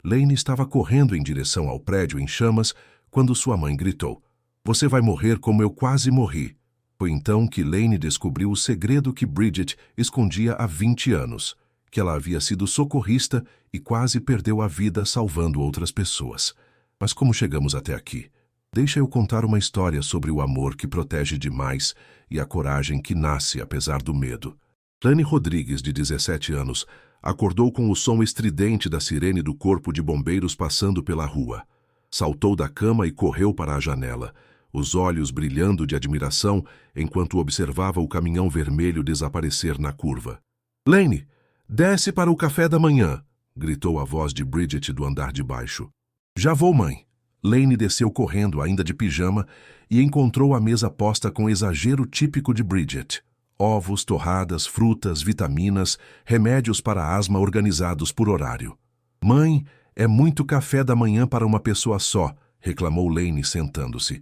Lane estava correndo em direção ao prédio em chamas quando sua mãe gritou: "Você vai morrer como eu quase morri." Foi então que Lane descobriu o segredo que Bridget escondia há 20 anos, que ela havia sido socorrista e quase perdeu a vida salvando outras pessoas. Mas como chegamos até aqui? Deixa eu contar uma história sobre o amor que protege demais e a coragem que nasce apesar do medo. Lane Rodrigues, de 17 anos, acordou com o som estridente da sirene do corpo de bombeiros passando pela rua. Saltou da cama e correu para a janela, os olhos brilhando de admiração enquanto observava o caminhão vermelho desaparecer na curva. "Lane, desce para o café da manhã!" gritou a voz de Bridget do andar de baixo. "Já vou, mãe." Lane desceu correndo, ainda de pijama, e encontrou a mesa posta com exagero típico de Bridget. Ovos, torradas, frutas, vitaminas, remédios para asma organizados por horário. "Mãe, é muito café da manhã para uma pessoa só", reclamou Lane sentando-se.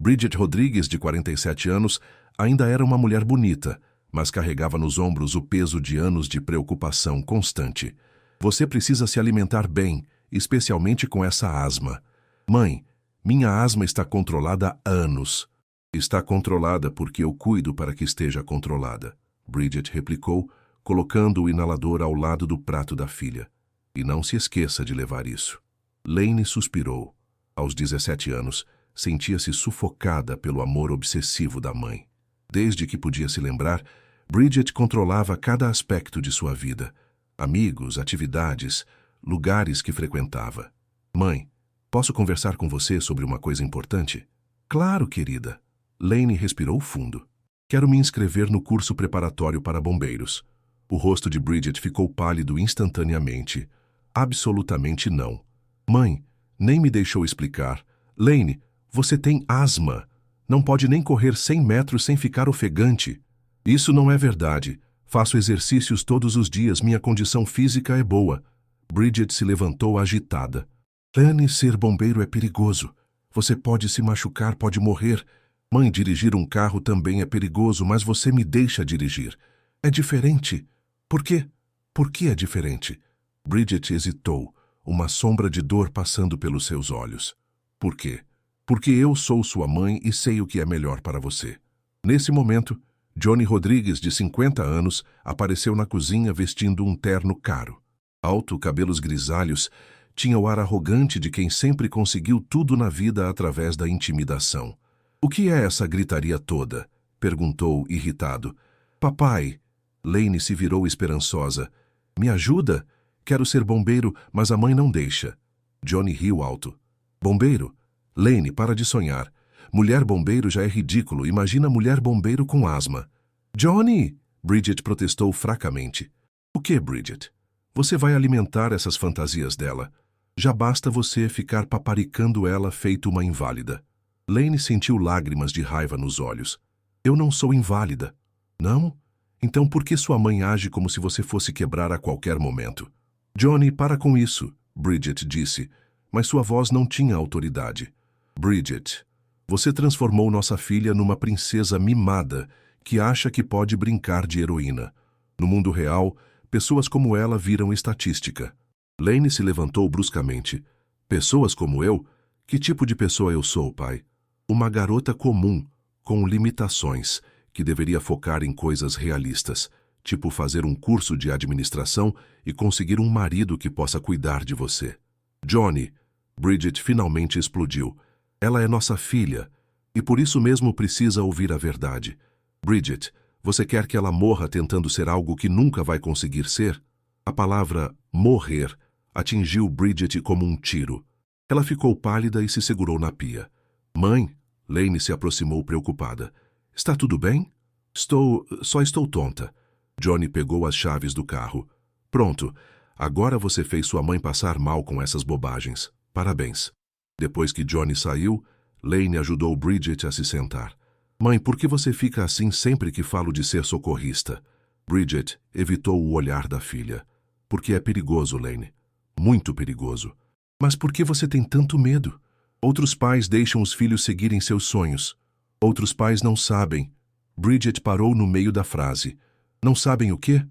Bridget Rodrigues, de 47 anos, ainda era uma mulher bonita, mas carregava nos ombros o peso de anos de preocupação constante. "Você precisa se alimentar bem, especialmente com essa asma." "Mãe, minha asma está controlada há anos." "Está controlada porque eu cuido para que esteja controlada", Bridget replicou, colocando o inalador ao lado do prato da filha. "E não se esqueça de levar isso." Lane suspirou. Aos 17 anos, sentia-se sufocada pelo amor obsessivo da mãe. Desde que podia se lembrar, Bridget controlava cada aspecto de sua vida. Amigos, atividades, lugares que frequentava. "Mãe, posso conversar com você sobre uma coisa importante?" "Claro, querida." Lane respirou fundo. "Quero me inscrever no curso preparatório para bombeiros." O rosto de Bridget ficou pálido instantaneamente. "Absolutamente não." "Mãe, nem me deixou explicar." "Lane, você tem asma. Não pode nem correr 100 metros sem ficar ofegante." "Isso não é verdade. Faço exercícios todos os dias, minha condição física é boa." Bridget se levantou agitada. "Lane, ser bombeiro é perigoso. Você pode se machucar, pode morrer. Mãe, dirigir um carro também é perigoso, mas você me deixa dirigir. É diferente." "Por quê? Por que é diferente?" Bridget hesitou, uma sombra de dor passando pelos seus olhos. "Por quê? Porque eu sou sua mãe e sei o que é melhor para você." Nesse momento, Johnny Rodrigues, de 50 anos, apareceu na cozinha vestindo um terno caro. Alto, cabelos grisalhos, tinha o ar arrogante de quem sempre conseguiu tudo na vida através da intimidação. "O que é essa gritaria toda?" perguntou, irritado. "Papai." Lane se virou esperançosa. "Me ajuda? Quero ser bombeiro, mas a mãe não deixa." Johnny riu alto. "Bombeiro? Lane, para de sonhar. Mulher bombeiro já é ridículo, imagina mulher bombeiro com asma." "Johnny!" Bridget protestou fracamente. "O que, Bridget? Você vai alimentar essas fantasias dela. Já basta você ficar paparicando ela feito uma inválida." Lane sentiu lágrimas de raiva nos olhos. "Eu não sou inválida." "Não? Então por que sua mãe age como se você fosse quebrar a qualquer momento?" "Johnny, para com isso", Bridget disse, mas sua voz não tinha autoridade. "Bridget, você transformou nossa filha numa princesa mimada que acha que pode brincar de heroína. No mundo real, pessoas como ela viram estatística." Lane se levantou bruscamente. "Pessoas como eu? Que tipo de pessoa eu sou, pai?" "Uma garota comum, com limitações, que deveria focar em coisas realistas, tipo fazer um curso de administração e conseguir um marido que possa cuidar de você." "Johnny", Bridget finalmente explodiu. "Ela é nossa filha, e por isso mesmo precisa ouvir a verdade." "Bridget, você quer que ela morra tentando ser algo que nunca vai conseguir ser?" A palavra "morrer" atingiu Bridget como um tiro. Ela ficou pálida e se segurou na pia. "Mãe", Lane se aproximou preocupada. "Está tudo bem?" Só estou tonta." Johnny pegou as chaves do carro. "Pronto, agora você fez sua mãe passar mal com essas bobagens. Parabéns." Depois que Johnny saiu, Lane ajudou Bridget a se sentar. "Mãe, por que você fica assim sempre que falo de ser socorrista?" Bridget evitou o olhar da filha. "Porque é perigoso, Lane. Muito perigoso." "Mas por que você tem tanto medo?" "Outros pais deixam os filhos seguirem seus sonhos. Outros pais não sabem." Bridget parou no meio da frase. "Não sabem o quê?"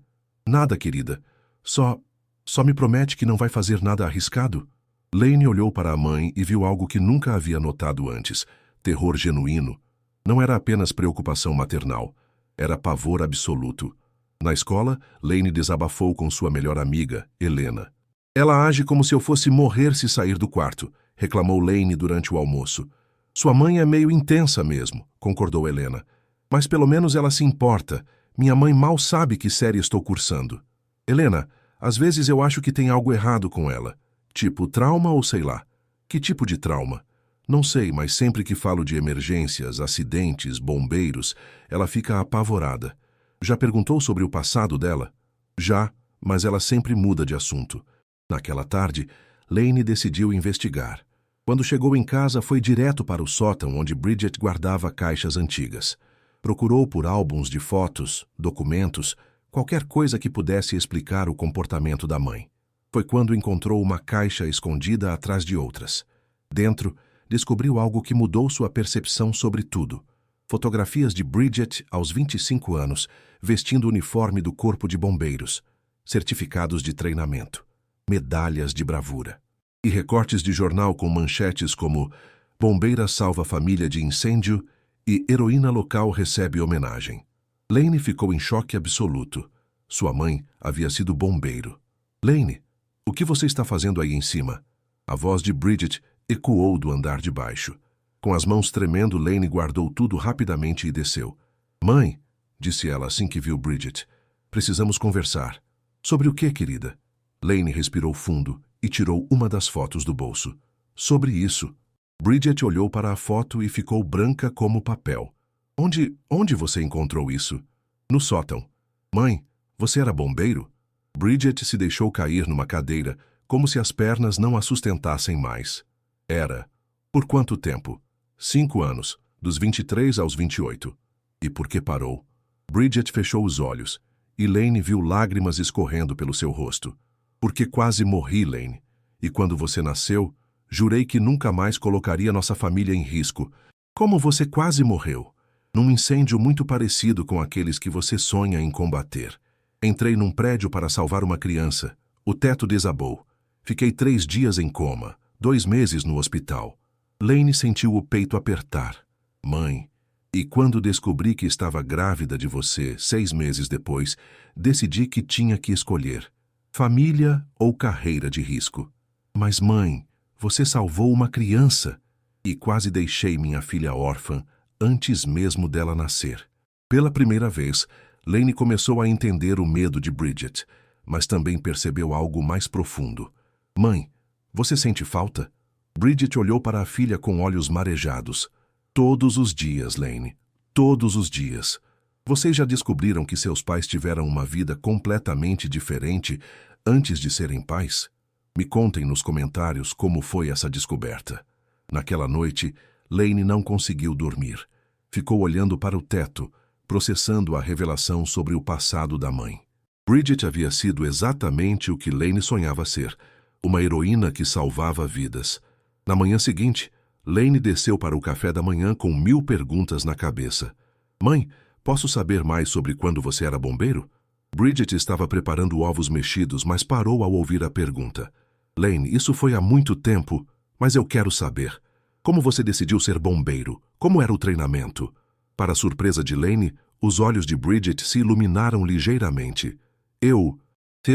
"Nada, querida. Só me promete que não vai fazer nada arriscado?" Lane olhou para a mãe e viu algo que nunca havia notado antes. Terror genuíno. Não era apenas preocupação maternal. Era pavor absoluto. Na escola, Lane desabafou com sua melhor amiga, Helena. Ela age como se eu fosse morrer se sair do quarto, reclamou Lane durante o almoço. Sua mãe é meio intensa mesmo, concordou Helena. Mas pelo menos ela se importa. Minha mãe mal sabe que série estou cursando. Helena, às vezes eu acho que tem algo errado com ela. Tipo trauma ou sei lá. Que tipo de trauma? Não sei, mas sempre que falo de emergências, acidentes, bombeiros, ela fica apavorada. Já perguntou sobre o passado dela? Já, mas ela sempre muda de assunto. Naquela tarde, Lane decidiu investigar. Quando chegou em casa, foi direto para o sótão onde Bridget guardava caixas antigas. Procurou por álbuns de fotos, documentos, qualquer coisa que pudesse explicar o comportamento da mãe. Foi quando encontrou uma caixa escondida atrás de outras. Dentro, descobriu algo que mudou sua percepção sobre tudo. Fotografias de Bridget aos 25 anos, vestindo o uniforme do Corpo de Bombeiros, certificados de treinamento, medalhas de bravura e recortes de jornal com manchetes como Bombeira salva família de incêndio e Heroína local recebe homenagem. Lane ficou em choque absoluto. Sua mãe havia sido bombeiro. Lane, o que você está fazendo aí em cima? A voz de Bridget ecoou do andar de baixo. Com as mãos tremendo, Lane guardou tudo rapidamente e desceu. Mãe, disse ela assim que viu Bridget, precisamos conversar. Sobre o que, querida? Lane respirou fundo e tirou uma das fotos do bolso. Sobre isso. Bridget olhou para a foto e ficou branca como papel. Onde você encontrou isso? No sótão. Mãe, você era bombeiro? Bridget se deixou cair numa cadeira, como se as pernas não a sustentassem mais. Era. Por quanto tempo? 5 anos, dos 23 aos 28. E por que parou? Bridget fechou os olhos, e Lane viu lágrimas escorrendo pelo seu rosto. Porque quase morri, Lane. E quando você nasceu, jurei que nunca mais colocaria nossa família em risco. Como você quase morreu? Num incêndio muito parecido com aqueles que você sonha em combater. Entrei num prédio para salvar uma criança. O teto desabou. Fiquei 3 dias em coma, 2 meses no hospital. Lane sentiu o peito apertar. Mãe, e quando descobri que estava grávida de você 6 meses depois, decidi que tinha que escolher família ou carreira de risco. Mas mãe, você salvou uma criança e quase deixei minha filha órfã antes mesmo dela nascer. Pela primeira vez, Lane começou a entender o medo de Bridget, mas também percebeu algo mais profundo. Mãe, você sente falta? Bridget olhou para a filha com olhos marejados. Todos os dias, Lane. Todos os dias. Vocês já descobriram que seus pais tiveram uma vida completamente diferente antes de serem pais? Me contem nos comentários como foi essa descoberta. Naquela noite, Lane não conseguiu dormir. Ficou olhando para o teto, processando a revelação sobre o passado da mãe. Bridget havia sido exatamente o que Lane sonhava ser, uma heroína que salvava vidas. Na manhã seguinte, Lane desceu para o café da manhã com 1000 perguntas na cabeça. Mãe, posso saber mais sobre quando você era bombeiro? Bridget estava preparando ovos mexidos, mas parou ao ouvir a pergunta. Lane, isso foi há muito tempo, mas eu quero saber. Como você decidiu ser bombeiro? Como era o treinamento? Para a surpresa de Lane, os olhos de Bridget se iluminaram ligeiramente. Eu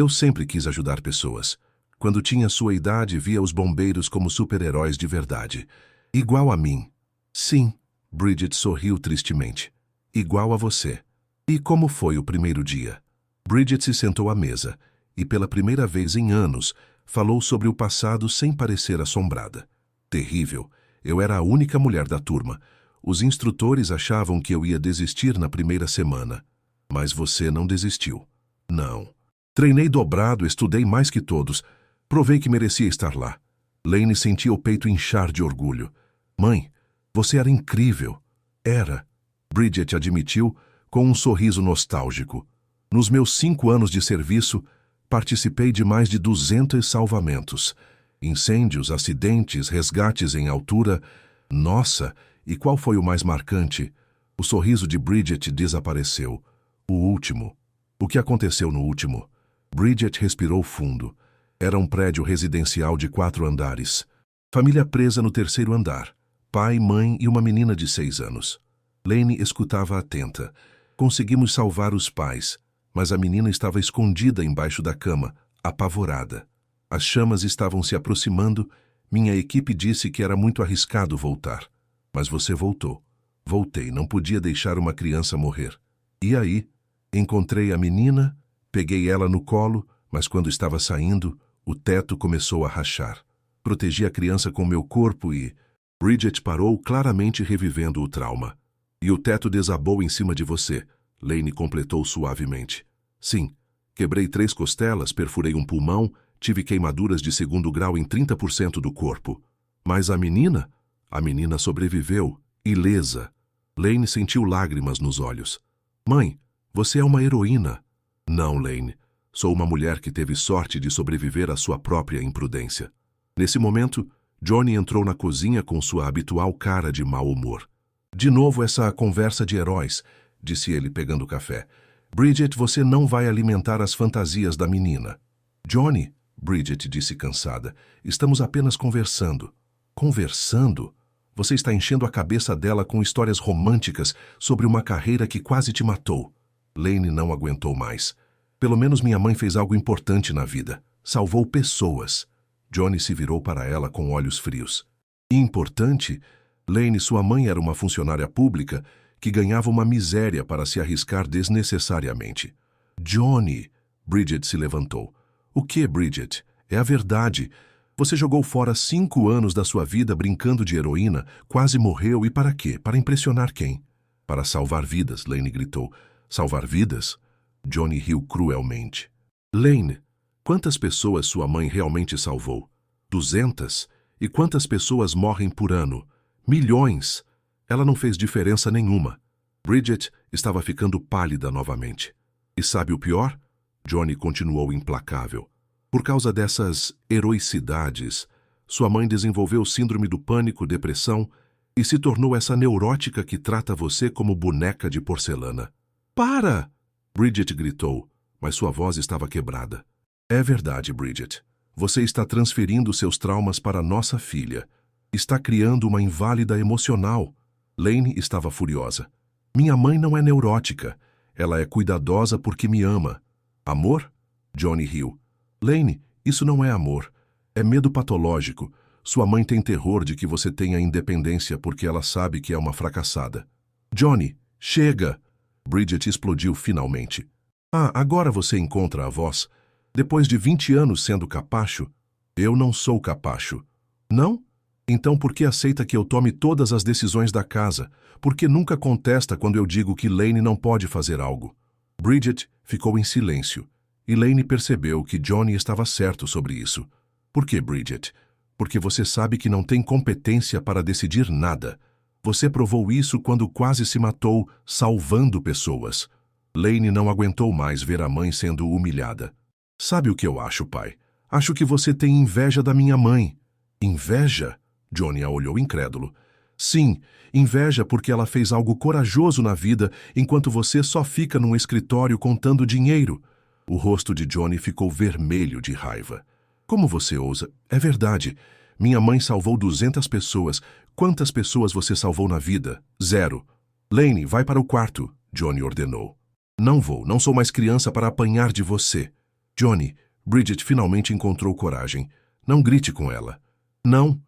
sempre quis ajudar pessoas. Quando tinha sua idade, via os bombeiros como super-heróis de verdade. Igual a mim. Sim, Bridget sorriu tristemente. Igual a você. E como foi o primeiro dia? Bridget se sentou à mesa e, pela primeira vez em anos, falou sobre o passado sem parecer assombrada. Terrível. Eu era a única mulher da turma. Os instrutores achavam que eu ia desistir na primeira semana. Mas você não desistiu. Não. Treinei dobrado, estudei mais que todos. Provei que merecia estar lá. Lane sentia o peito inchar de orgulho. Mãe, você era incrível. Era. Bridget admitiu com um sorriso nostálgico. Nos meus 5 anos de serviço, participei de mais de 200 salvamentos. Incêndios, acidentes, resgates em altura. Nossa, e qual foi o mais marcante? O sorriso de Bridget desapareceu. O último. O que aconteceu no último? Bridget respirou fundo. Era um prédio residencial de 4 andares. Família presa no terceiro andar. Pai, mãe e uma menina de 6 anos. Lane escutava atenta. Conseguimos salvar os pais, mas a menina estava escondida embaixo da cama, apavorada. As chamas estavam se aproximando. Minha equipe disse que era muito arriscado voltar. Mas você voltou. Voltei, não podia deixar uma criança morrer. E aí? Encontrei a menina, peguei ela no colo, mas quando estava saindo, o teto começou a rachar. Protegi a criança com meu corpo e... Bridget parou, claramente revivendo o trauma. E o teto desabou em cima de você, Lane completou suavemente. Sim, quebrei 3 costelas, perfurei um pulmão, tive queimaduras de 2º grau em 30% do corpo. Mas a menina? A menina sobreviveu, ilesa. Lane sentiu lágrimas nos olhos. Mãe, você é uma heroína. Não, Lane. Sou uma mulher que teve sorte de sobreviver à sua própria imprudência. Nesse momento, Johnny entrou na cozinha com sua habitual cara de mau humor. De novo essa conversa de heróis, disse ele pegando o café. Bridget, você não vai alimentar as fantasias da menina. Johnny, Bridget disse cansada, estamos apenas conversando. Conversando? Você está enchendo a cabeça dela com histórias românticas sobre uma carreira que quase te matou. Lane não aguentou mais. Pelo menos minha mãe fez algo importante na vida. Salvou pessoas. Johnny se virou para ela com olhos frios. Importante? Lane, sua mãe era uma funcionária pública que ganhava uma miséria para se arriscar desnecessariamente. Johnny! Bridget se levantou. O que, Bridget? É a verdade. Você jogou fora 5 anos da sua vida brincando de heroína, quase morreu e para quê? Para impressionar quem? Para salvar vidas, Lane gritou. Salvar vidas? Johnny riu cruelmente. Lane, quantas pessoas sua mãe realmente salvou? 200? E quantas pessoas morrem por ano? Milhões! Ela não fez diferença nenhuma. Bridget estava ficando pálida novamente. E sabe o pior? Johnny continuou implacável. Por causa dessas heroicidades, sua mãe desenvolveu síndrome do pânico, depressão e se tornou essa neurótica que trata você como boneca de porcelana. Para! Bridget gritou, mas sua voz estava quebrada. É verdade, Bridget. Você está transferindo seus traumas para nossa filha. Está criando uma inválida emocional. Lane estava furiosa. Minha mãe não é neurótica. Ela é cuidadosa porque me ama. Amor? Johnny riu. Lane, isso não é amor. É medo patológico. Sua mãe tem terror de que você tenha independência porque ela sabe que é uma fracassada. Johnny, chega! Bridget explodiu finalmente. Ah, agora você encontra a voz. Depois de 20 anos sendo capacho? Eu não sou capacho. Não? Então por que aceita que eu tome todas as decisões da casa? Por que nunca contesta quando eu digo que Lane não pode fazer algo? Bridget ficou em silêncio, e Lane percebeu que Johnny estava certo sobre isso. Por que, Bridget? Porque você sabe que não tem competência para decidir nada. Você provou isso quando quase se matou, salvando pessoas. Lane não aguentou mais ver a mãe sendo humilhada. Sabe o que eu acho, pai? Acho que você tem inveja da minha mãe. Inveja? Johnny a olhou incrédulo. Sim, inveja porque ela fez algo corajoso na vida enquanto você só fica num escritório contando dinheiro. O rosto de Johnny ficou vermelho de raiva. Como você ousa? É verdade. Minha mãe salvou 200 pessoas. Quantas pessoas você salvou na vida? 0. Lane, vai para o quarto, Johnny ordenou. Não vou, não sou mais criança para apanhar de você. Johnny, Bridget finalmente encontrou coragem. Não grite com ela. Não.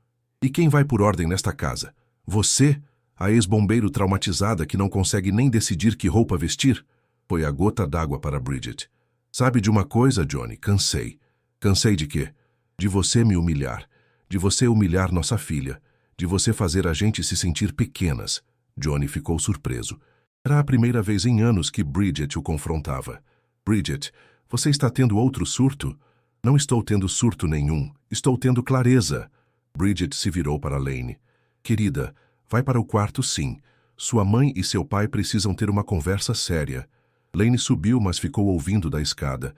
E quem vai por ordem nesta casa? Você? A ex-bombeiro traumatizada que não consegue nem decidir que roupa vestir? Foi a gota d'água para Bridget. Sabe de uma coisa, Johnny? Cansei. Cansei de quê? De você me humilhar. De você humilhar nossa filha. De você fazer a gente se sentir pequenas. Johnny ficou surpreso. Era a primeira vez em anos que Bridget o confrontava. Bridget, você está tendo outro surto? Não estou tendo surto nenhum. Estou tendo clareza. Bridget se virou para Lane. Querida, vai para o quarto sim. Sua mãe e seu pai precisam ter uma conversa séria. Lane subiu, mas ficou ouvindo da escada.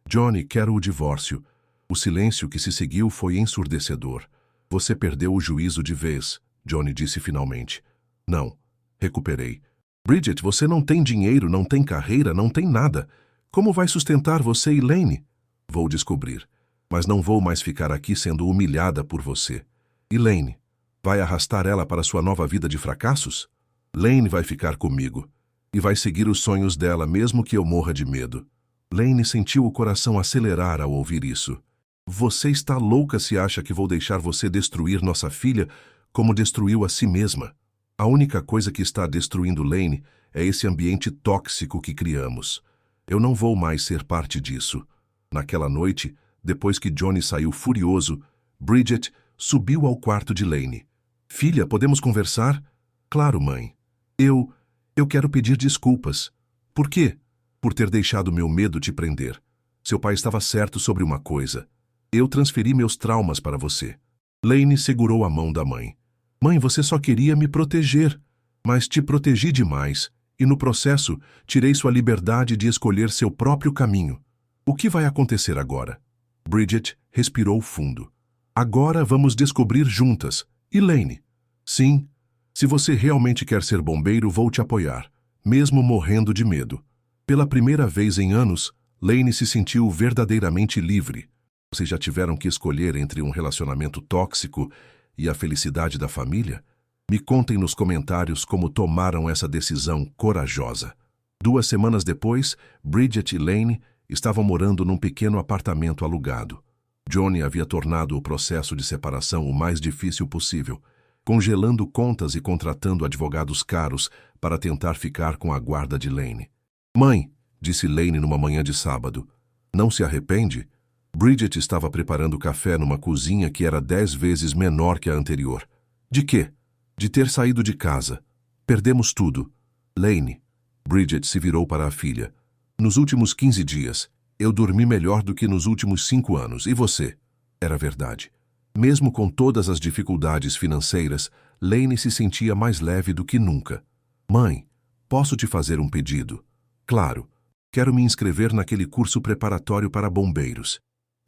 Johnny, quero o divórcio. O silêncio que se seguiu foi ensurdecedor. Você perdeu o juízo de vez, Johnny disse finalmente. Não. Recuperei. Bridget, você não tem dinheiro, não tem carreira, não tem nada. Como vai sustentar você e Lane? Vou descobrir. Mas não vou mais ficar aqui sendo humilhada por você. E Lane? Vai arrastar ela para sua nova vida de fracassos? Lane vai ficar comigo. E vai seguir os sonhos dela mesmo que eu morra de medo. Lane sentiu o coração acelerar ao ouvir isso. Você está louca se acha que vou deixar você destruir nossa filha como destruiu a si mesma. A única coisa que está destruindo Lane é esse ambiente tóxico que criamos. Eu não vou mais ser parte disso. Naquela noite, depois que Johnny saiu furioso, Bridget subiu ao quarto de Lane. Filha, podemos conversar? Claro, mãe. Eu quero pedir desculpas. Por quê? Por ter deixado meu medo te prender. Seu pai estava certo sobre uma coisa. Eu transferi meus traumas para você. Lane segurou a mão da mãe. Mãe, você só queria me proteger, mas te protegi demais, e no processo tirei sua liberdade de escolher seu próprio caminho. O que vai acontecer agora? Bridget respirou fundo. Agora vamos descobrir juntas. E Lane? Sim, se você realmente quer ser bombeiro, vou te apoiar, mesmo morrendo de medo. Pela primeira vez em anos, Lane se sentiu verdadeiramente livre. Vocês já tiveram que escolher entre um relacionamento tóxico e a felicidade da família? Me contem nos comentários como tomaram essa decisão corajosa. 2 semanas depois, Bridget e Lane estavam morando num pequeno apartamento alugado. Johnny havia tornado o processo de separação o mais difícil possível, congelando contas e contratando advogados caros para tentar ficar com a guarda de Lane. Mãe, disse Lane numa manhã de sábado, não se arrepende? Bridget estava preparando café numa cozinha que era 10 vezes menor que a anterior. De quê? De ter saído de casa. Perdemos tudo. Lane. Bridget se virou para a filha. Nos últimos 15 dias, eu dormi melhor do que nos últimos 5 anos. E você? Era verdade. Mesmo com todas as dificuldades financeiras, Lane se sentia mais leve do que nunca. Mãe, posso te fazer um pedido? Claro. Quero me inscrever naquele curso preparatório para bombeiros.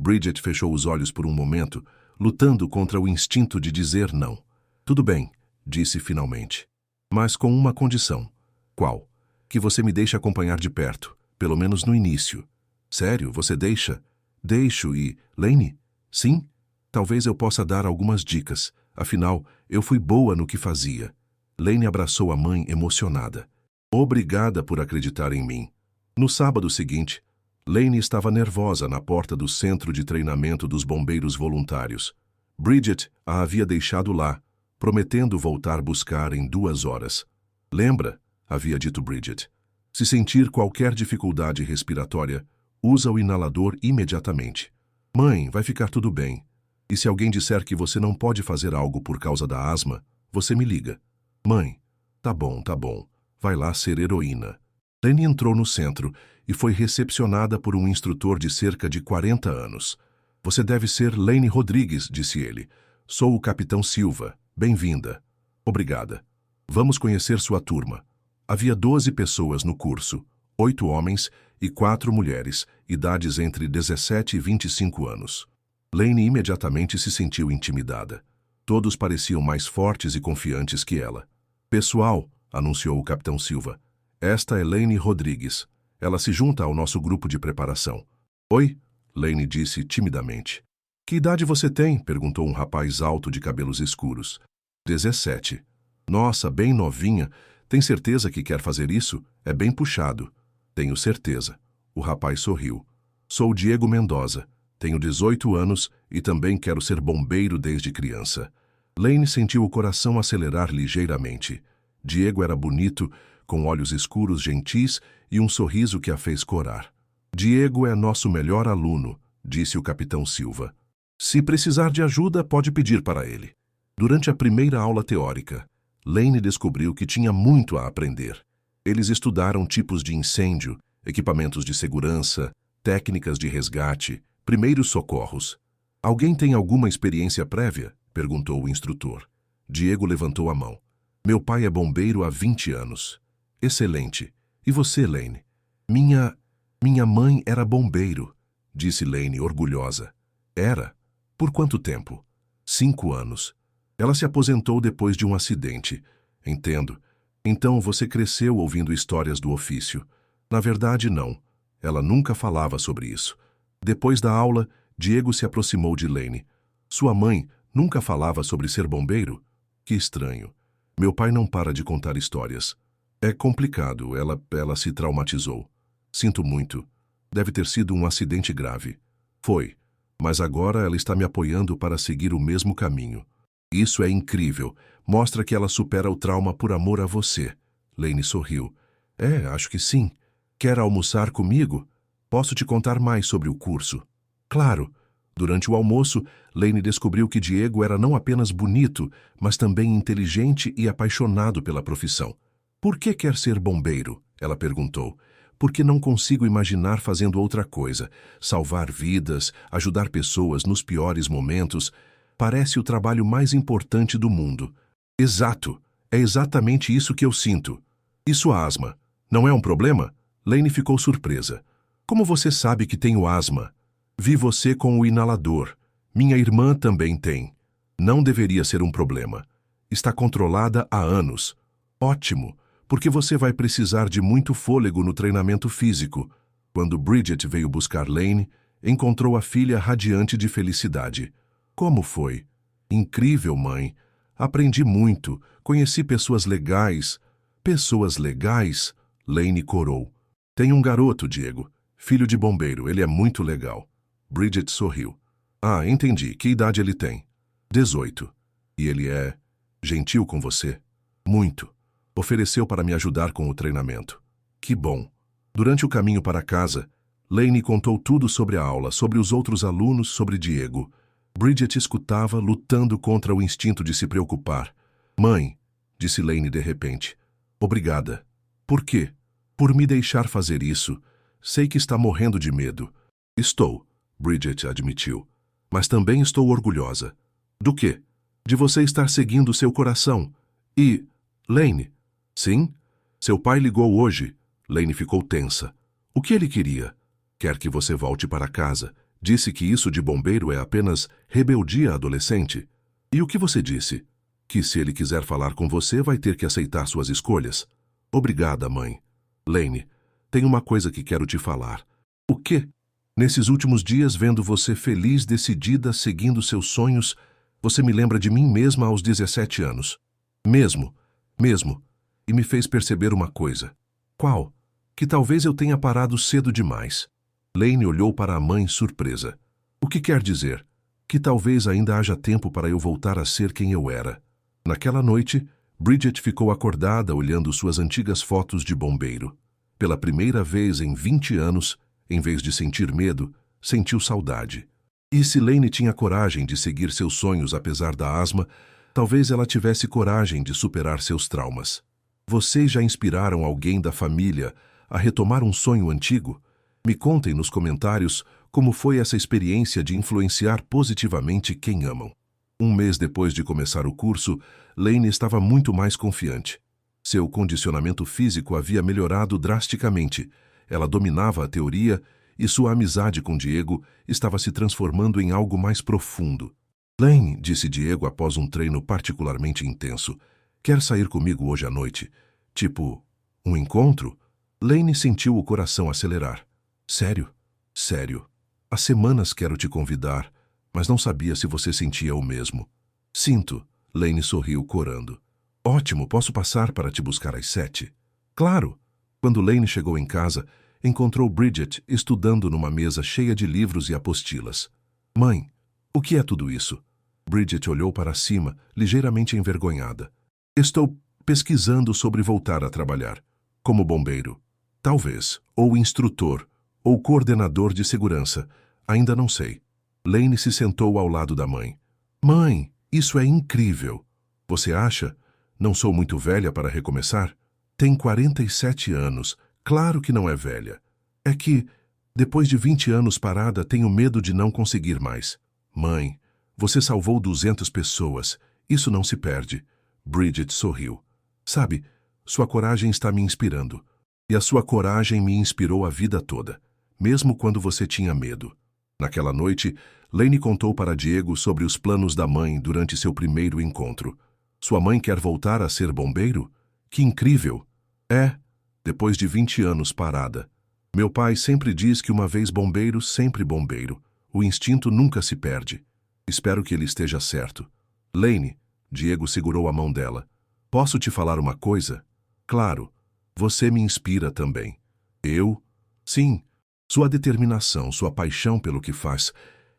Bridget fechou os olhos por um momento, lutando contra o instinto de dizer não. Tudo bem, disse finalmente. Mas com uma condição. Qual? Que você me deixe acompanhar de perto, pelo menos no início. Sério, você deixa? Deixo e... Lane? Sim? Talvez eu possa dar algumas dicas. Afinal, eu fui boa no que fazia. Lane abraçou a mãe emocionada. Obrigada por acreditar em mim. No sábado seguinte, Lane estava nervosa na porta do centro de treinamento dos bombeiros voluntários. Bridget a havia deixado lá, prometendo voltar buscar em 2 horas. Lembra, havia dito Bridget, se sentir qualquer dificuldade respiratória, usa o inalador imediatamente. Mãe, vai ficar tudo bem. E se alguém disser que você não pode fazer algo por causa da asma, você me liga. Mãe, tá bom. Vai lá ser heroína. Lane entrou no centro e foi recepcionada por um instrutor de cerca de 40 anos. Você deve ser Lane Rodrigues, disse ele. Sou o Capitão Silva. Bem-vinda. Obrigada. Vamos conhecer sua turma. Havia 12 pessoas no curso, 8 homens e 4 mulheres, idades entre 17 e 25 anos. Lane imediatamente se sentiu intimidada. Todos pareciam mais fortes e confiantes que ela. Pessoal, anunciou o Capitão Silva, esta é Lane Rodrigues. Ela se junta ao nosso grupo de preparação. Oi? Lane disse timidamente. Que idade você tem? Perguntou um rapaz alto de cabelos escuros. 17. Nossa, bem novinha. Tem certeza que quer fazer isso? É bem puxado. Tenho certeza. O rapaz sorriu. Sou Diego Mendoza. Tenho 18 anos e também quero ser bombeiro desde criança. Lane sentiu o coração acelerar ligeiramente. Diego era bonito, com olhos escuros gentis e um sorriso que a fez corar. Diego é nosso melhor aluno, disse o Capitão Silva. Se precisar de ajuda, pode pedir para ele. Durante a primeira aula teórica, Lane descobriu que tinha muito a aprender. Eles estudaram tipos de incêndio, equipamentos de segurança, técnicas de resgate, primeiros socorros. Alguém tem alguma experiência prévia? Perguntou o instrutor. Diego levantou a mão. Meu pai é bombeiro há 20 anos. Excelente. E você, Lane? Minha mãe era bombeiro, disse Lane orgulhosa. Era? Por quanto tempo? 5 anos. Ela se aposentou depois de um acidente. Entendo. Então você cresceu ouvindo histórias do ofício. Na verdade, não. Ela nunca falava sobre isso. Depois da aula, Diego se aproximou de Lane. Sua mãe nunca falava sobre ser bombeiro? Que estranho. Meu pai não para de contar histórias. É complicado, ela se traumatizou. Sinto muito. Deve ter sido um acidente grave. Foi. Mas agora ela está me apoiando para seguir o mesmo caminho. Isso é incrível. Mostra que ela supera o trauma por amor a você. Lane sorriu. Acho que sim. Quer almoçar comigo? Posso te contar mais sobre o curso. Claro. Durante o almoço, Lane descobriu que Diego era não apenas bonito, mas também inteligente e apaixonado pela profissão. Por que quer ser bombeiro? Ela perguntou. Porque não consigo imaginar fazendo outra coisa. Salvar vidas, ajudar pessoas nos piores momentos. Parece o trabalho mais importante do mundo. Exato. É exatamente isso que eu sinto. E sua asma? Não é um problema? Lane ficou surpresa. Como você sabe que tenho asma? Vi você com o inalador. Minha irmã também tem. Não deveria ser um problema. Está controlada há anos. Ótimo, porque você vai precisar de muito fôlego no treinamento físico. Quando Bridget veio buscar Lane, encontrou a filha radiante de felicidade. Como foi? Incrível, mãe. Aprendi muito. Conheci pessoas legais. Pessoas legais? Lane corou. Tem um garoto, Diego. Filho de bombeiro. Ele é muito legal. Bridget sorriu. Entendi. Que idade ele tem? 18. E ele é gentil com você? Muito. Ofereceu para me ajudar com o treinamento. Que bom. Durante o caminho para casa, Lane contou tudo sobre a aula, sobre os outros alunos, sobre Diego. Bridget escutava, lutando contra o instinto de se preocupar. Mãe, disse Lane de repente. Obrigada. Por quê? Por me deixar fazer isso. Sei que está morrendo de medo. Estou, Bridget admitiu. Mas também estou orgulhosa. Do quê? De você estar seguindo seu coração. E... Lane... Sim? Seu pai ligou hoje. Lane ficou tensa. O que ele queria? Quer que você volte para casa. Disse que isso de bombeiro é apenas rebeldia adolescente. E o que você disse? Que se ele quiser falar com você, vai ter que aceitar suas escolhas. Obrigada, mãe. Lane, tem uma coisa que quero te falar. O quê? Nesses últimos dias, vendo você feliz, decidida, seguindo seus sonhos, você me lembra de mim mesma aos 17 anos. Mesmo. E me fez perceber uma coisa. Qual? Que talvez eu tenha parado cedo demais. Lane olhou para a mãe surpresa. O que quer dizer? Que talvez ainda haja tempo para eu voltar a ser quem eu era. Naquela noite, Bridget ficou acordada olhando suas antigas fotos de bombeiro. Pela primeira vez em 20 anos, em vez de sentir medo, sentiu saudade. E se Lane tinha coragem de seguir seus sonhos apesar da asma, talvez ela tivesse coragem de superar seus traumas. Vocês já inspiraram alguém da família a retomar um sonho antigo? Me contem nos comentários como foi essa experiência de influenciar positivamente quem amam. Um mês depois de começar o curso, Lane estava muito mais confiante. Seu condicionamento físico havia melhorado drasticamente. Ela dominava a teoria e sua amizade com Diego estava se transformando em algo mais profundo. Lane, disse Diego após um treino particularmente intenso, quer sair comigo hoje à noite? Tipo, um encontro? Lane sentiu o coração acelerar. Sério? Sério. Há semanas quero te convidar, mas não sabia se você sentia o mesmo. Sinto. Lane sorriu, corando. Ótimo, posso passar para te buscar às 7? Claro. Quando Lane chegou em casa, encontrou Bridget estudando numa mesa cheia de livros e apostilas. Mãe, o que é tudo isso? Bridget olhou para cima, ligeiramente envergonhada. Estou pesquisando sobre voltar a trabalhar. Como bombeiro. Talvez. Ou instrutor. Ou coordenador de segurança. Ainda não sei. Lane se sentou ao lado da mãe. Mãe, isso é incrível. Você acha? Não sou muito velha para recomeçar? Tem 47 anos. Claro que não é velha. É que, depois de 20 anos parada, tenho medo de não conseguir mais. Mãe, você salvou 200 pessoas. Isso não se perde. Bridget sorriu. Sabe, sua coragem está me inspirando. E a sua coragem me inspirou a vida toda, mesmo quando você tinha medo. Naquela noite, Lane contou para Diego sobre os planos da mãe durante seu primeiro encontro. Sua mãe quer voltar a ser bombeiro? Que incrível! Depois de 20 anos parada. Meu pai sempre diz que uma vez bombeiro, sempre bombeiro. O instinto nunca se perde. Espero que ele esteja certo. Lane, Diego segurou a mão dela. Posso te falar uma coisa? Claro. Você me inspira também. Eu? Sim. Sua determinação, sua paixão pelo que faz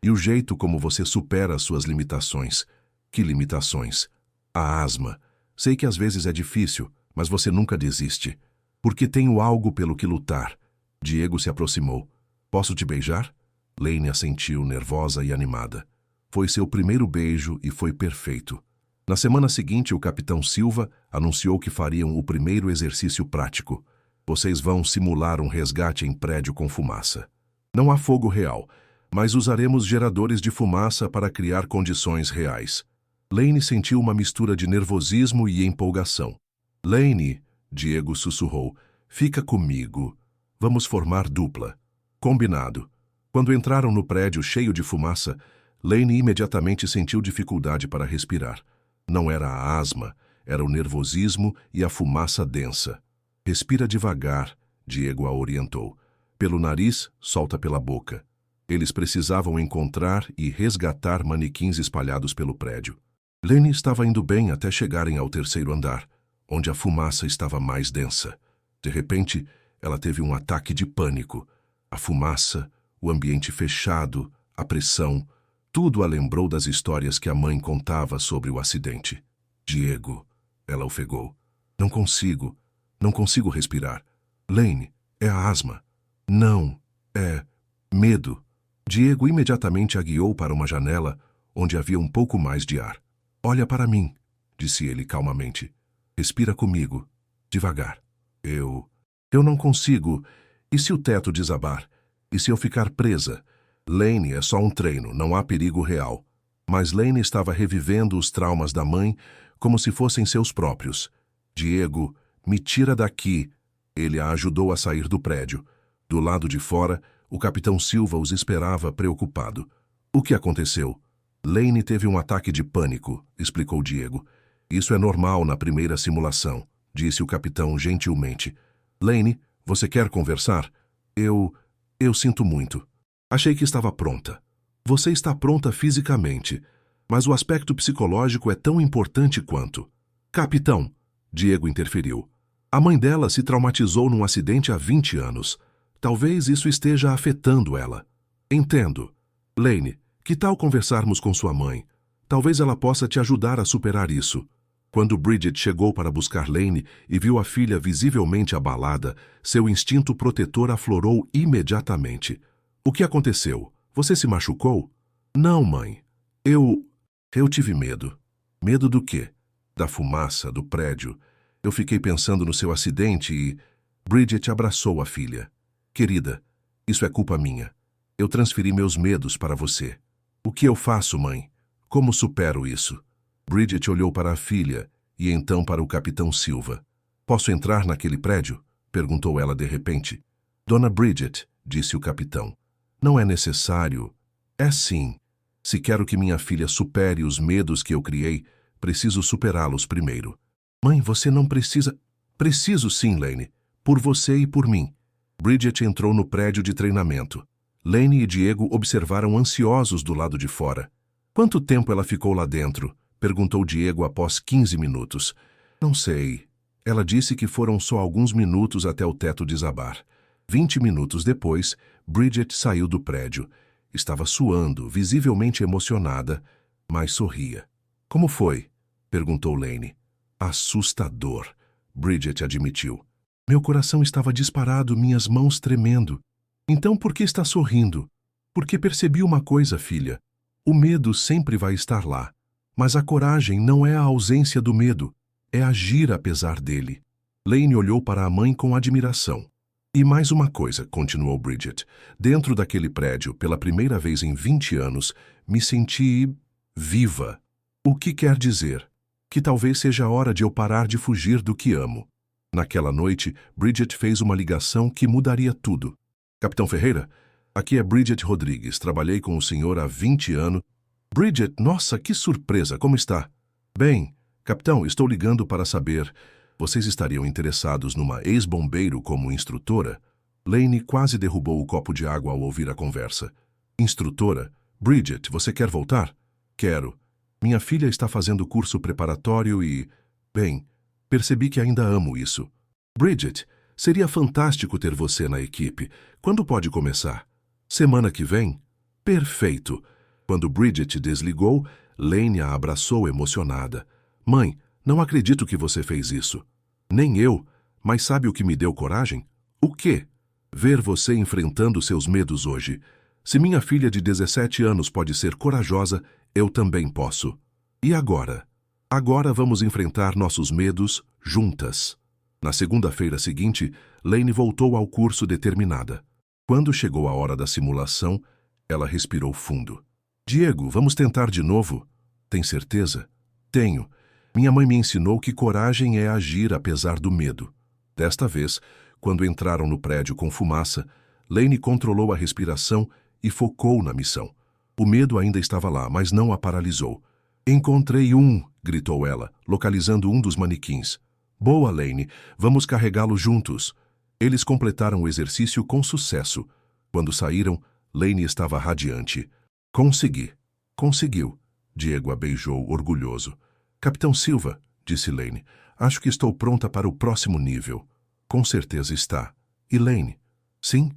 e o jeito como você supera as suas limitações. Que limitações? A asma. Sei que às vezes é difícil, mas você nunca desiste. Porque tenho algo pelo que lutar. Diego se aproximou. Posso te beijar? Lane assentiu, nervosa e animada. Foi seu primeiro beijo e foi perfeito. Na semana seguinte, o capitão Silva anunciou que fariam o primeiro exercício prático. Vocês vão simular um resgate em prédio com fumaça. Não há fogo real, mas usaremos geradores de fumaça para criar condições reais. Lane sentiu uma mistura de nervosismo e empolgação. Lane, Diego sussurrou, fica comigo. Vamos formar dupla. Combinado. Quando entraram no prédio cheio de fumaça, Lane imediatamente sentiu dificuldade para respirar. Não era a asma, era o nervosismo e a fumaça densa. Respira devagar, Diego a orientou. Pelo nariz, solta pela boca. Eles precisavam encontrar e resgatar manequins espalhados pelo prédio. Lane estava indo bem até chegarem ao terceiro andar, onde a fumaça estava mais densa. De repente, ela teve um ataque de pânico. A fumaça, o ambiente fechado, a pressão, tudo a lembrou das histórias que a mãe contava sobre o acidente. Diego, ela ofegou. Não consigo respirar. Lane, é a asma. Não, é medo. Diego imediatamente a guiou para uma janela onde havia um pouco mais de ar. Olha para mim, disse ele calmamente. Respira comigo, devagar. Eu não consigo. E se o teto desabar? E se eu ficar presa? Lane é só um treino, não há perigo real. Mas Lane estava revivendo os traumas da mãe como se fossem seus próprios. Diego, me tira daqui. Ele a ajudou a sair do prédio. Do lado de fora, o capitão Silva os esperava preocupado. O que aconteceu? Lane teve um ataque de pânico, explicou Diego. Isso é normal na primeira simulação, disse o capitão gentilmente. Lane, você quer conversar? Eu sinto muito. Achei que estava pronta. Você está pronta fisicamente, mas o aspecto psicológico é tão importante quanto. Capitão, Diego interferiu. A mãe dela se traumatizou num acidente há 20 anos. Talvez isso esteja afetando ela. Entendo. Lane, que tal conversarmos com sua mãe? Talvez ela possa te ajudar a superar isso. Quando Bridget chegou para buscar Lane e viu a filha visivelmente abalada, seu instinto protetor aflorou imediatamente. O que aconteceu? Você se machucou? Não, mãe. Eu tive medo. Medo do quê? Da fumaça, do prédio. Eu fiquei pensando no seu acidente e... Bridget abraçou a filha. Querida, isso é culpa minha. Eu transferi meus medos para você. O que eu faço, mãe? Como supero isso? Bridget olhou para a filha e então para o capitão Silva. Posso entrar naquele prédio? Perguntou ela de repente. Dona Bridget, disse o capitão. Não é necessário. É sim. Se quero que minha filha supere os medos que eu criei, preciso superá-los primeiro. Mãe, você não precisa... Preciso sim, Lane. Por você e por mim. Bridget entrou no prédio de treinamento. Lane e Diego observaram ansiosos do lado de fora. Quanto tempo ela ficou lá dentro? Perguntou Diego após 15 minutos. Não sei. Ela disse que foram só alguns minutos até o teto desabar. 20 minutos depois, Bridget saiu do prédio. Estava suando, visivelmente emocionada, mas sorria. Como foi? Perguntou Lane. Assustador, Bridget admitiu. Meu coração estava disparado, minhas mãos tremendo. Então por que está sorrindo? Porque percebi uma coisa, filha. O medo sempre vai estar lá. Mas a coragem não é a ausência do medo, é agir apesar dele. Lane olhou para a mãe com admiração. E mais uma coisa, continuou Bridget. Dentro daquele prédio, pela primeira vez em 20 anos, me senti viva. O que quer dizer? Que talvez seja a hora de eu parar de fugir do que amo. Naquela noite, Bridget fez uma ligação que mudaria tudo. Capitão Ferreira, aqui é Bridget Rodrigues. Trabalhei com o senhor há 20 anos. Bridget, nossa, que surpresa, como está? Bem, capitão, estou ligando para saber... Vocês estariam interessados numa ex-bombeiro como instrutora? Lane quase derrubou o copo de água ao ouvir a conversa. Instrutora, Bridget, você quer voltar? Quero. Minha filha está fazendo curso preparatório e... Bem, percebi que ainda amo isso. Bridget, seria fantástico ter você na equipe. Quando pode começar? Semana que vem? Perfeito. Quando Bridget desligou, Lane a abraçou emocionada. Mãe, não acredito que você fez isso. Nem eu, mas sabe o que me deu coragem? O quê? Ver você enfrentando seus medos hoje. Se minha filha de 17 anos pode ser corajosa, eu também posso. E agora? Agora vamos enfrentar nossos medos juntas. Na segunda-feira seguinte, Lane voltou ao curso determinada. Quando chegou a hora da simulação, ela respirou fundo. Diego, vamos tentar de novo? Tem certeza? Tenho. Minha mãe me ensinou que coragem é agir apesar do medo. Desta vez, quando entraram no prédio com fumaça, Lane controlou a respiração e focou na missão. O medo ainda estava lá, mas não a paralisou. Encontrei um, gritou ela, localizando um dos manequins. Boa, Lane, vamos carregá-lo juntos. Eles completaram o exercício com sucesso. Quando saíram, Lane estava radiante. Consegui. Conseguiu. Diego a beijou, orgulhoso. Capitão Silva, disse Lane, acho que estou pronta para o próximo nível. Com certeza está. E Lane? Sim?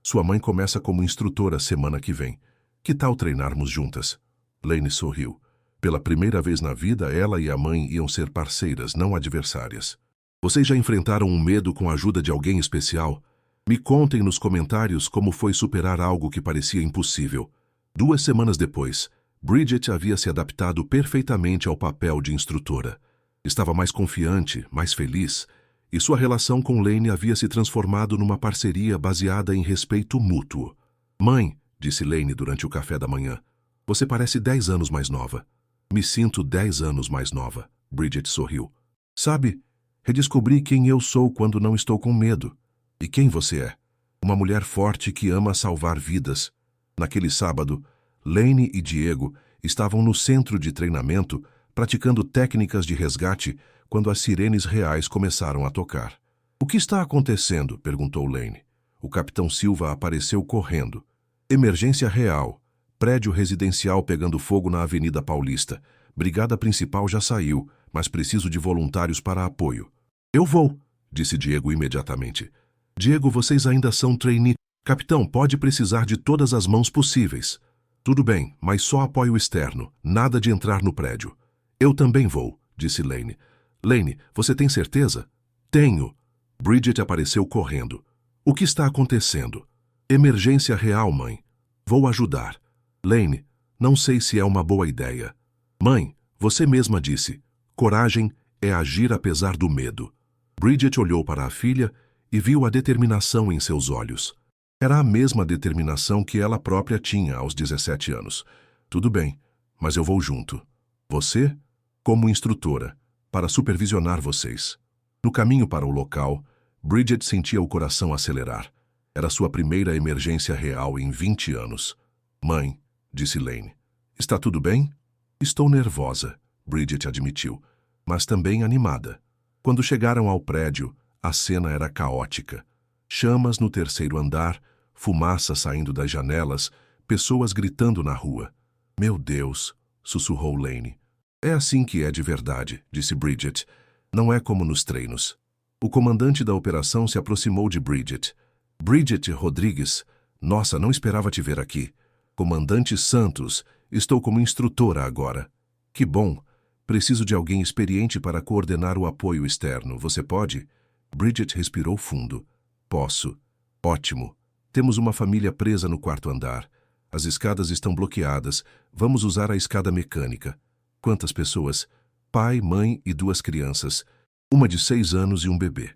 Sua mãe começa como instrutora semana que vem. Que tal treinarmos juntas? Lane sorriu. Pela primeira vez na vida, ela e a mãe iam ser parceiras, não adversárias. Vocês já enfrentaram um medo com a ajuda de alguém especial? Me contem nos comentários como foi superar algo que parecia impossível. 2 semanas depois, Bridget havia se adaptado perfeitamente ao papel de instrutora. Estava mais confiante, mais feliz, e sua relação com Lane havia se transformado numa parceria baseada em respeito mútuo. Mãe, disse Lane durante o café da manhã, você parece 10 anos mais nova. Me sinto 10 anos mais nova, Bridget sorriu. Sabe, redescobri quem eu sou quando não estou com medo. E quem você é? Uma mulher forte que ama salvar vidas. Naquele sábado, Lane e Diego estavam no centro de treinamento, praticando técnicas de resgate, quando as sirenes reais começaram a tocar. O que está acontecendo? Perguntou Lane. O capitão Silva apareceu correndo. Emergência real. Prédio residencial pegando fogo na Avenida Paulista. Brigada principal já saiu, mas preciso de voluntários para apoio. Eu vou, disse Diego imediatamente. Diego, vocês ainda são trainee. Capitão, pode precisar de todas as mãos possíveis. Tudo bem, mas só apoio externo, nada de entrar no prédio. Eu também vou, disse Lane. Lane, você tem certeza? Tenho. Bridget apareceu correndo. O que está acontecendo? Emergência real, mãe. Vou ajudar. Lane, não sei se é uma boa ideia. Mãe, você mesma disse, coragem é agir apesar do medo. Bridget olhou para a filha e viu a determinação em seus olhos. Era a mesma determinação que ela própria tinha aos 17 anos. Tudo bem, mas eu vou junto. Você, como instrutora, para supervisionar vocês. No caminho para o local, Bridget sentia o coração acelerar. Era sua primeira emergência real em 20 anos. Mãe, disse Lane, está tudo bem? Estou nervosa, Bridget admitiu, mas também animada. Quando chegaram ao prédio, a cena era caótica. Chamas no 3º andar, fumaça saindo das janelas, pessoas gritando na rua. Meu Deus, sussurrou Lane. É assim que é de verdade, disse Bridget. Não é como nos treinos. O comandante da operação se aproximou de Bridget. Bridget Rodrigues, nossa, não esperava te ver aqui. Comandante Santos, estou como instrutora agora. Que bom. Preciso de alguém experiente para coordenar o apoio externo. Você pode? Bridget respirou fundo. Posso. Ótimo. Temos uma família presa no 4º andar. As escadas estão bloqueadas. Vamos usar a escada mecânica. Quantas pessoas? Pai, mãe e 2 crianças. Uma de 6 anos e um bebê.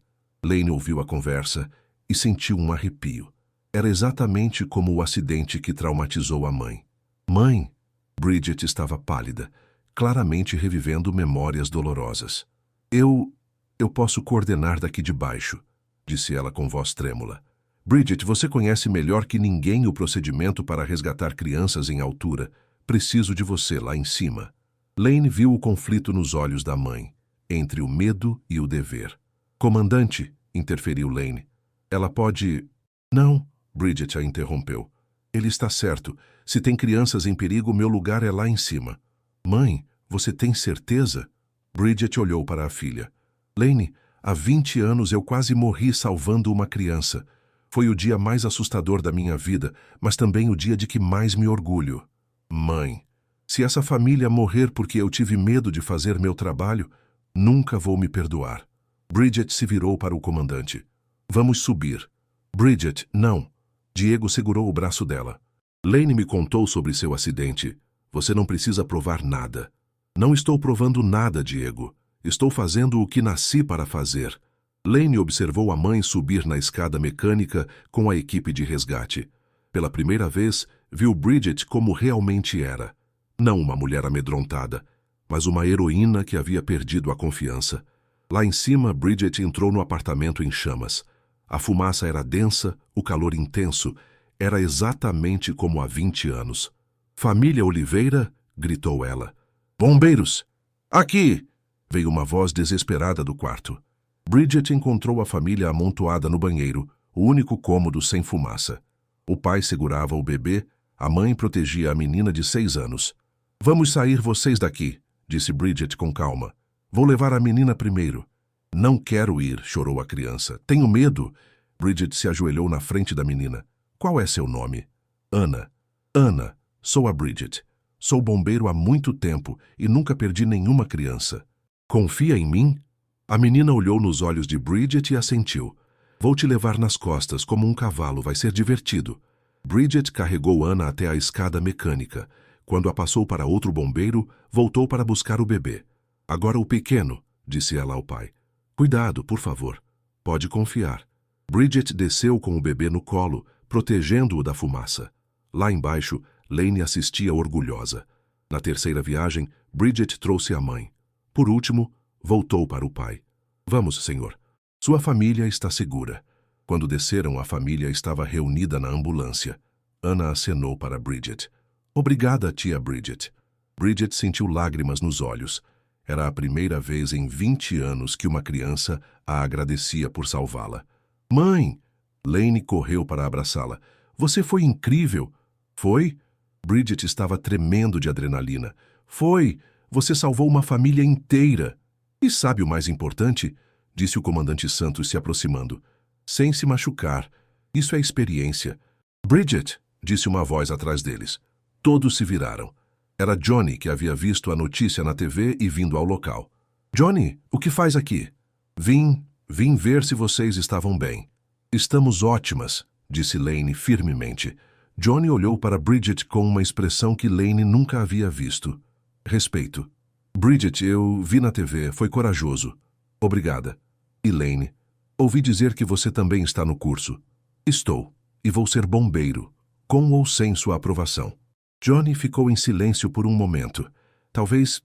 Lane ouviu a conversa e sentiu um arrepio. Era exatamente como o acidente que traumatizou a mãe. Mãe! Bridget estava pálida, claramente revivendo memórias dolorosas. Eu posso coordenar daqui de baixo, disse ela com voz trêmula. Bridget, você conhece melhor que ninguém o procedimento para resgatar crianças em altura. Preciso de você lá em cima. Lane viu o conflito nos olhos da mãe, entre o medo e o dever. Comandante, interferiu Lane. Ela pode... Não, Bridget a interrompeu. Ele está certo. Se tem crianças em perigo, meu lugar é lá em cima. Mãe, você tem certeza? Bridget olhou para a filha. Lane, há 20 anos eu quase morri salvando uma criança. Foi o dia mais assustador da minha vida, mas também o dia de que mais me orgulho. Mãe, se essa família morrer porque eu tive medo de fazer meu trabalho, nunca vou me perdoar. Bridget se virou para o comandante. Vamos subir. Bridget, não. Diego segurou o braço dela. Lane me contou sobre seu acidente. Você não precisa provar nada. Não estou provando nada, Diego. Estou fazendo o que nasci para fazer. Lane observou a mãe subir na escada mecânica com a equipe de resgate. Pela primeira vez, viu Bridget como realmente era. Não uma mulher amedrontada, mas uma heroína que havia perdido a confiança. Lá em cima, Bridget entrou no apartamento em chamas. A fumaça era densa, o calor intenso. Era exatamente como há 20 anos. Família Oliveira, gritou ela. Bombeiros! Aqui! Veio uma voz desesperada do quarto. Bridget encontrou a família amontoada no banheiro, o único cômodo sem fumaça. O pai segurava o bebê, a mãe protegia a menina de 6 anos. Vamos sair vocês daqui, disse Bridget com calma. Vou levar a menina primeiro. Não quero ir, chorou a criança. Tenho medo. Bridget se ajoelhou na frente da menina. Qual é seu nome? Ana. Ana, sou a Bridget. Sou bombeiro há muito tempo e nunca perdi nenhuma criança. Confia em mim? A menina olhou nos olhos de Bridget e assentiu. Vou te levar nas costas como um cavalo, vai ser divertido. Bridget carregou Ana até a escada mecânica. Quando a passou para outro bombeiro, voltou para buscar o bebê. Agora o pequeno, disse ela ao pai. Cuidado, por favor. Pode confiar. Bridget desceu com o bebê no colo, protegendo-o da fumaça. Lá embaixo, Lane assistia orgulhosa. Na terceira viagem, Bridget trouxe a mãe. Por último, voltou para o pai. Vamos, senhor. Sua família está segura. Quando desceram, a família estava reunida na ambulância. Ana acenou para Bridget. Obrigada, tia Bridget. Bridget sentiu lágrimas nos olhos. Era a primeira vez em 20 anos que uma criança a agradecia por salvá-la. Mãe! Lane correu para abraçá-la. Você foi incrível. Foi? Bridget estava tremendo de adrenalina. Foi! Você salvou uma família inteira. E sabe o mais importante? Disse o comandante Santos se aproximando. Sem se machucar. Isso é experiência. Bridget! Disse uma voz atrás deles. Todos se viraram. Era Johnny que havia visto a notícia na TV e vindo ao local. Johnny, o que faz aqui? Vim ver se vocês estavam bem. Estamos ótimas, disse Lane firmemente. Johnny olhou para Bridget com uma expressão que Lane nunca havia visto. Respeito. Bridget, eu vi na TV, foi corajoso. Obrigada. E Lane, ouvi dizer que você também está no curso. Estou, e vou ser bombeiro, com ou sem sua aprovação. Johnny ficou em silêncio por um momento. Talvez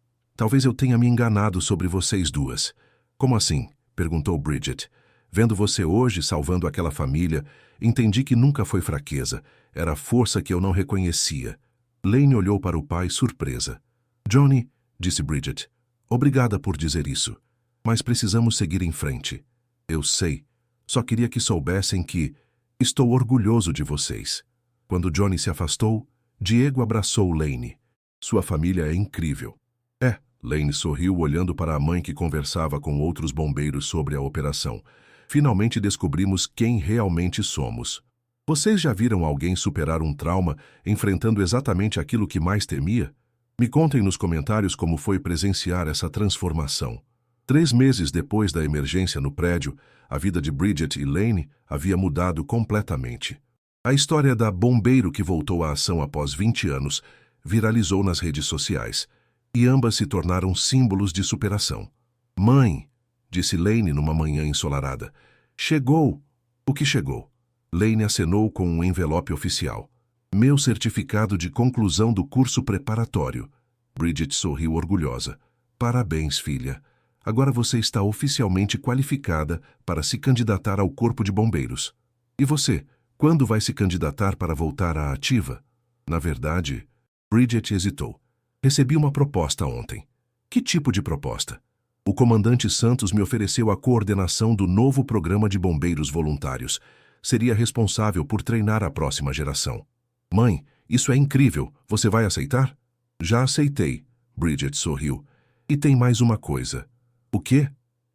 eu tenha me enganado sobre vocês duas. Como assim? Perguntou Bridget. Vendo você hoje salvando aquela família, entendi que nunca foi fraqueza. Era força que eu não reconhecia. Lane olhou para o pai surpresa. Johnny, disse Bridget, obrigada por dizer isso. Mas precisamos seguir em frente. Eu sei. Só queria que soubessem que estou orgulhoso de vocês. Quando Johnny se afastou, Diego abraçou Lane. Sua família é incrível. É, Lane sorriu olhando para a mãe que conversava com outros bombeiros sobre a operação. Finalmente descobrimos quem realmente somos. Vocês já viram alguém superar um trauma enfrentando exatamente aquilo que mais temia? Me contem nos comentários como foi presenciar essa transformação. 3 meses depois da emergência no prédio, a vida de Bridget e Lane havia mudado completamente. A história da bombeiro que voltou à ação após 20 anos viralizou nas redes sociais, e ambas se tornaram símbolos de superação. Mãe, disse Lane numa manhã ensolarada. Chegou! O que chegou? Lane acenou com um envelope oficial. Meu certificado de conclusão do curso preparatório. Bridget sorriu orgulhosa. Parabéns, filha. Agora você está oficialmente qualificada para se candidatar ao Corpo de Bombeiros. E você, quando vai se candidatar para voltar à ativa? Na verdade, Bridget hesitou. Recebi uma proposta ontem. Que tipo de proposta? O comandante Santos me ofereceu a coordenação do novo programa de bombeiros voluntários. Seria responsável por treinar a próxima geração. Mãe, isso é incrível. Você vai aceitar? Já aceitei. Bridget sorriu. E tem mais uma coisa. O quê?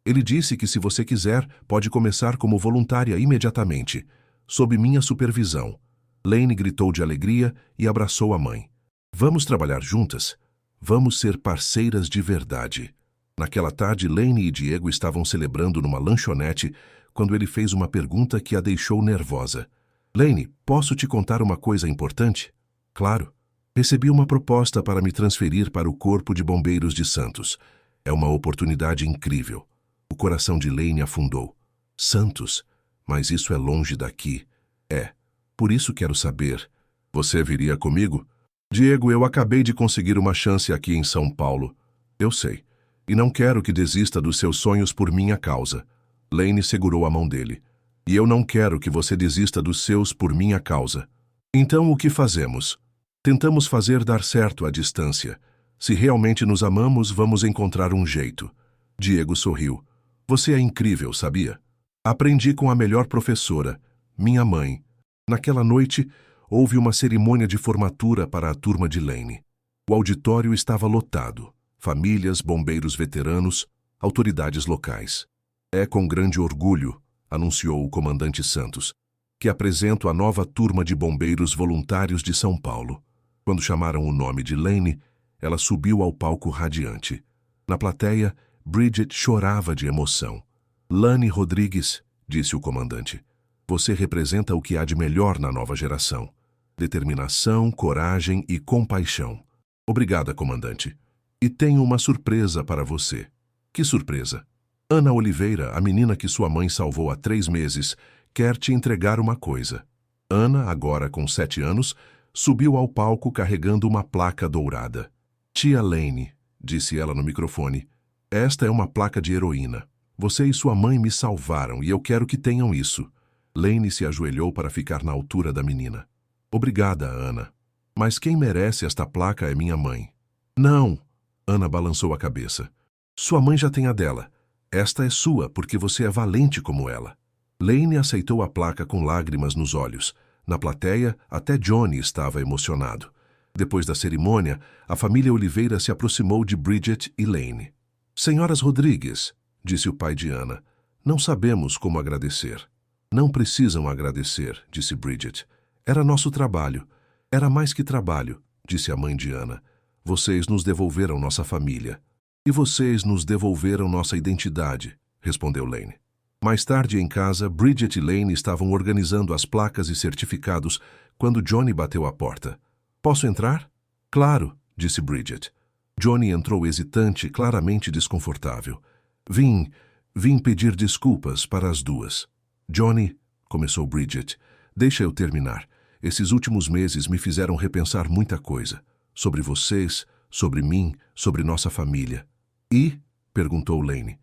Ele disse que se você quiser, pode começar como voluntária imediatamente, sob minha supervisão. Lane gritou de alegria e abraçou a mãe. Vamos trabalhar juntas? Vamos ser parceiras de verdade. Naquela tarde, Lane e Diego estavam celebrando numa lanchonete quando ele fez uma pergunta que a deixou nervosa. Lane, posso te contar uma coisa importante? Claro. Recebi uma proposta para me transferir para o Corpo de Bombeiros de Santos. É uma oportunidade incrível. O coração de Lane afundou. Santos? Mas isso é longe daqui. É. Por isso quero saber. Você viria comigo? Diego, eu acabei de conseguir uma chance aqui em São Paulo. Eu sei. E não quero que desista dos seus sonhos por minha causa. Lane segurou a mão dele. E eu não quero que você desista dos seus por minha causa. Então o que fazemos? Tentamos fazer dar certo à distância. Se realmente nos amamos, vamos encontrar um jeito. Diego sorriu. Você é incrível, sabia? Aprendi com a melhor professora, minha mãe. Naquela noite, houve uma cerimônia de formatura para a turma de Lane. O auditório estava lotado. Famílias, bombeiros veteranos, autoridades locais. É com grande orgulho, anunciou o comandante Santos, que apresento a nova turma de bombeiros voluntários de São Paulo. Quando chamaram o nome de Lane, ela subiu ao palco radiante. Na plateia, Bridget chorava de emoção. Lane Rodrigues, disse o comandante, você representa o que há de melhor na nova geração. Determinação, coragem e compaixão. Obrigada, comandante. E tenho uma surpresa para você. Que surpresa? Ana Oliveira, a menina que sua mãe salvou há 3 meses, quer te entregar uma coisa. Ana, agora com 7 anos, subiu ao palco carregando uma placa dourada. Tia Lane, disse ela no microfone, esta é uma placa de heroína. Você e sua mãe me salvaram e eu quero que tenham isso. Lane se ajoelhou para ficar na altura da menina. Obrigada, Ana. Mas quem merece esta placa é minha mãe. Não! Ana balançou a cabeça. Sua mãe já tem a dela. Esta é sua porque você é valente como ela. Lane aceitou a placa com lágrimas nos olhos. Na plateia, até Johnny estava emocionado. Depois da cerimônia, a família Oliveira se aproximou de Bridget e Lane. Senhoras Rodrigues, disse o pai de Ana, não sabemos como agradecer. Não precisam agradecer, disse Bridget. Era nosso trabalho. Era mais que trabalho, disse a mãe de Ana. Vocês nos devolveram nossa família. E vocês nos devolveram nossa identidade, respondeu Lane. Mais tarde em casa, Bridget e Lane estavam organizando as placas e certificados quando Johnny bateu à porta. Posso entrar? Claro, disse Bridget. Johnny entrou hesitante, claramente desconfortável. Vim pedir desculpas para as duas. Johnny, começou Bridget, deixa eu terminar. Esses últimos meses me fizeram repensar muita coisa. Sobre vocês, sobre mim, sobre nossa família. E? Perguntou Lane.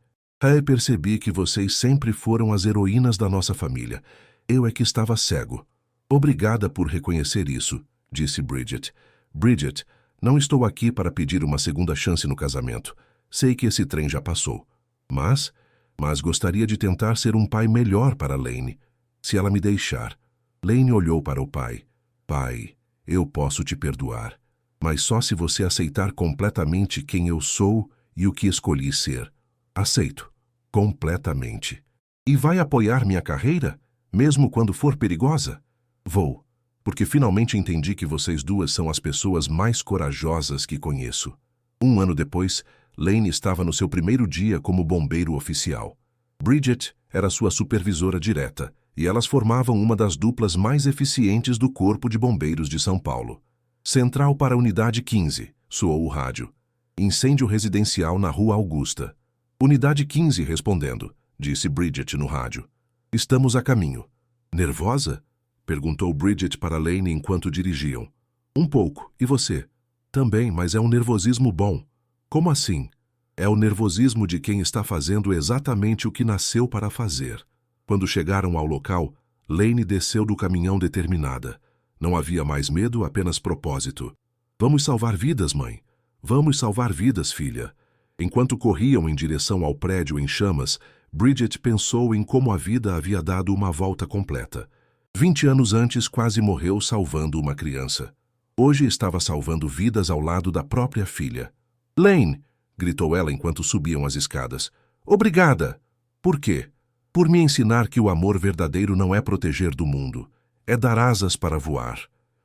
Percebi que vocês sempre foram as heroínas da nossa família. Eu é que estava cego. Obrigada por reconhecer isso, disse Bridget. Bridget, não estou aqui para pedir uma segunda chance no casamento. Sei que esse trem já passou. Mas gostaria de tentar ser um pai melhor para Lane, se ela me deixar. Lane olhou para o pai. Pai, eu posso te perdoar, mas só se você aceitar completamente quem eu sou e o que escolhi ser. Aceito. Completamente. E vai apoiar minha carreira, mesmo quando for perigosa? Vou, porque finalmente entendi que vocês duas são as pessoas mais corajosas que conheço. 1 ano depois, Lane estava no seu primeiro dia como bombeiro oficial. Bridget era sua supervisora direta, e elas formavam uma das duplas mais eficientes do Corpo de Bombeiros de São Paulo. Central para a Unidade 15, soou o rádio. Incêndio residencial na Rua Augusta. Unidade 15 respondendo, disse Bridget no rádio. Estamos a caminho. Nervosa? Perguntou Bridget para Lane enquanto dirigiam. Um pouco. E você? Também, mas é um nervosismo bom. Como assim? É o nervosismo de quem está fazendo exatamente o que nasceu para fazer. Quando chegaram ao local, Lane desceu do caminhão determinada. Não havia mais medo, apenas propósito. Vamos salvar vidas, mãe. Vamos salvar vidas, filha. Enquanto corriam em direção ao prédio em chamas, Bridget pensou em como a vida havia dado uma volta completa. 20 anos antes quase morreu salvando uma criança. Hoje estava salvando vidas ao lado da própria filha. Lane! Gritou ela enquanto subiam as escadas. Obrigada! Por quê? Por me ensinar que o amor verdadeiro não é proteger do mundo, é dar asas para voar.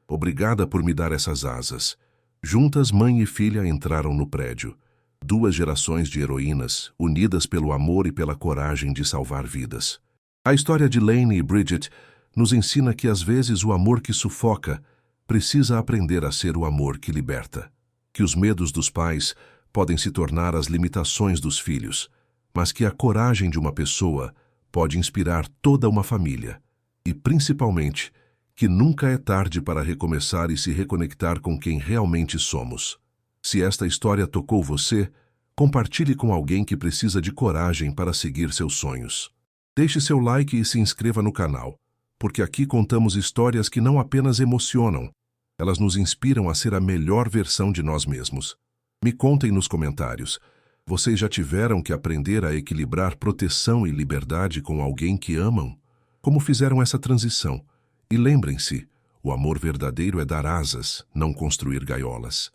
Obrigada por me dar essas asas. Juntas, mãe e filha entraram no prédio. 2 gerações de heroínas, unidas pelo amor e pela coragem de salvar vidas. A história de Lane e Bridget nos ensina que às vezes o amor que sufoca precisa aprender a ser o amor que liberta. Que os medos dos pais podem se tornar as limitações dos filhos, mas que a coragem de uma pessoa pode inspirar toda uma família. E, principalmente, que nunca é tarde para recomeçar e se reconectar com quem realmente somos. Se esta história tocou você, compartilhe com alguém que precisa de coragem para seguir seus sonhos. Deixe seu like e se inscreva no canal, porque aqui contamos histórias que não apenas emocionam, elas nos inspiram a ser a melhor versão de nós mesmos. Me contem nos comentários, vocês já tiveram que aprender a equilibrar proteção e liberdade com alguém que amam? Como fizeram essa transição? E lembrem-se, o amor verdadeiro é dar asas, não construir gaiolas.